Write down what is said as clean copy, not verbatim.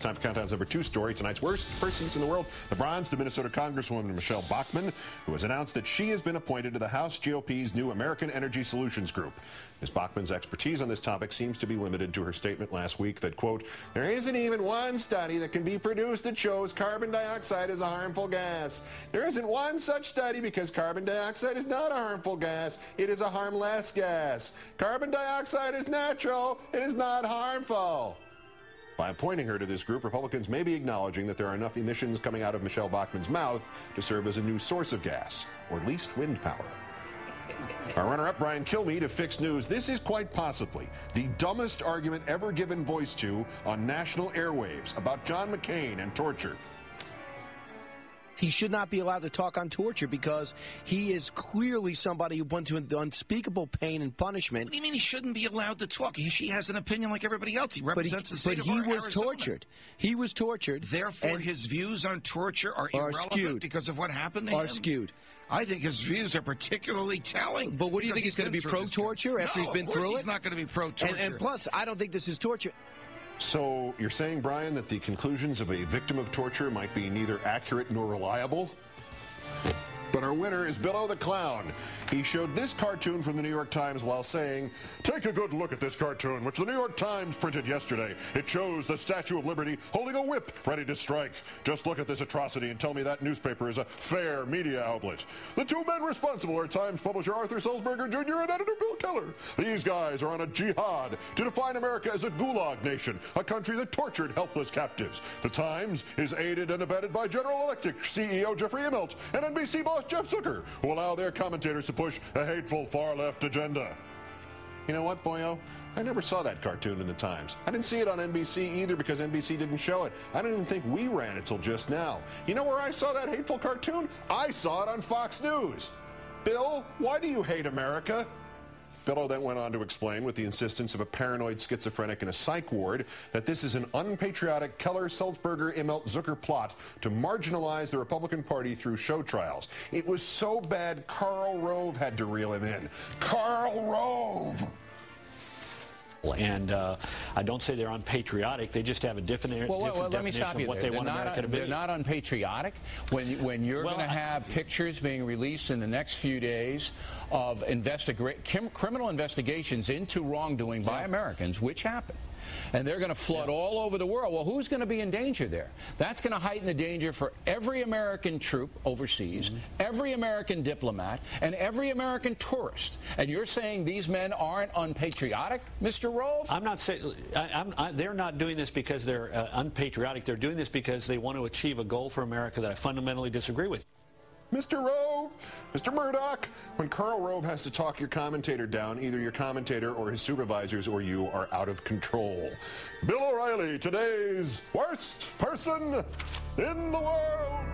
time for Countdown's number 2 story. Tonight's worst persons in the world. The bronze to Minnesota Congresswoman Michelle Bachmann, who has announced that she has been appointed to the House GOP's new American Energy Solutions Group. Ms. Bachmann's expertise on this topic seems to be limited to her statement last week that, quote, there isn't even one study that can be produced that shows carbon dioxide is a harmful gas. There isn't one such study because carbon dioxide is not a harmful gas. It is a harmless gas. Carbon dioxide is natural. It is not harmful. By appointing her to this group, Republicans may be acknowledging that there are enough emissions coming out of Michelle Bachmann's mouth to serve as a new source of gas, or at least wind power. Our runner-up, Brian Kilmeade of Fix News. This is quite possibly the dumbest argument ever given voice to on national airwaves about John McCain and torture. He should not be allowed to talk on torture because he is clearly somebody who went to unspeakable pain and punishment. What do you mean he shouldn't be allowed to talk? She has an opinion like everybody else. He represents the state of Arizona. But he was tortured. He was tortured. Therefore, his views on torture are irrelevant skewed. Because of what happened to him? Are skewed. I think his views are particularly telling. But what do you think he's going to be pro-torture after he's been through it? He's not going to be pro-torture. And plus, I don't think this is torture. So you're saying, Brian, that the conclusions of a victim of torture might be neither accurate nor reliable? But our winner is Billo the Clown. He showed this cartoon from the New York Times while saying, take a good look at this cartoon, which the New York Times printed yesterday. It shows the Statue of Liberty holding a whip ready to strike. Just look at this atrocity and tell me that newspaper is a fair media outlet. The two men responsible are Times publisher Arthur Sulzberger Jr. and editor Bill Keller. These guys are on a jihad to define America as a gulag nation, a country that tortured helpless captives. The Times is aided and abetted by General Electric CEO Jeffrey Immelt and NBC boss Jeff Zucker, who allow their commentators to push a hateful far-left agenda. You know what, boyo? I never saw that cartoon in the Times. I didn't see it on NBC either because NBC didn't show it. I don't even think we ran it till just now. You know where I saw that hateful cartoon? I saw it on Fox News. Bill, why do you hate America? Billo then went on to explain, with the insistence of a paranoid schizophrenic in a psych ward, that this is an unpatriotic Keller-Sulzberger-Immelt-Zucker plot to marginalize the Republican Party through show trials. It was so bad Karl Rove had to reel him in. Karl Rove! And I don't say they're unpatriotic. They just have a different definition of what they want America to be. They're not unpatriotic. When you're going to have pictures being released in the next few days of criminal investigations into wrongdoing by Americans, which happened, and they're going to flood all over the world. Well, who's going to be in danger there? That's going to heighten the danger for every American troop overseas, every American diplomat, and every American tourist. And you're saying these men aren't unpatriotic, Mr. Rove? I'm not saying they're not doing this because they're unpatriotic. They're doing this because they want to achieve a goal for America that I fundamentally disagree with. Mr. Rove, Mr. Murdoch, when Karl Rove has to talk your commentator down, either your commentator or his supervisors or you are out of control. Bill O'Reilly, today's worst person in the world.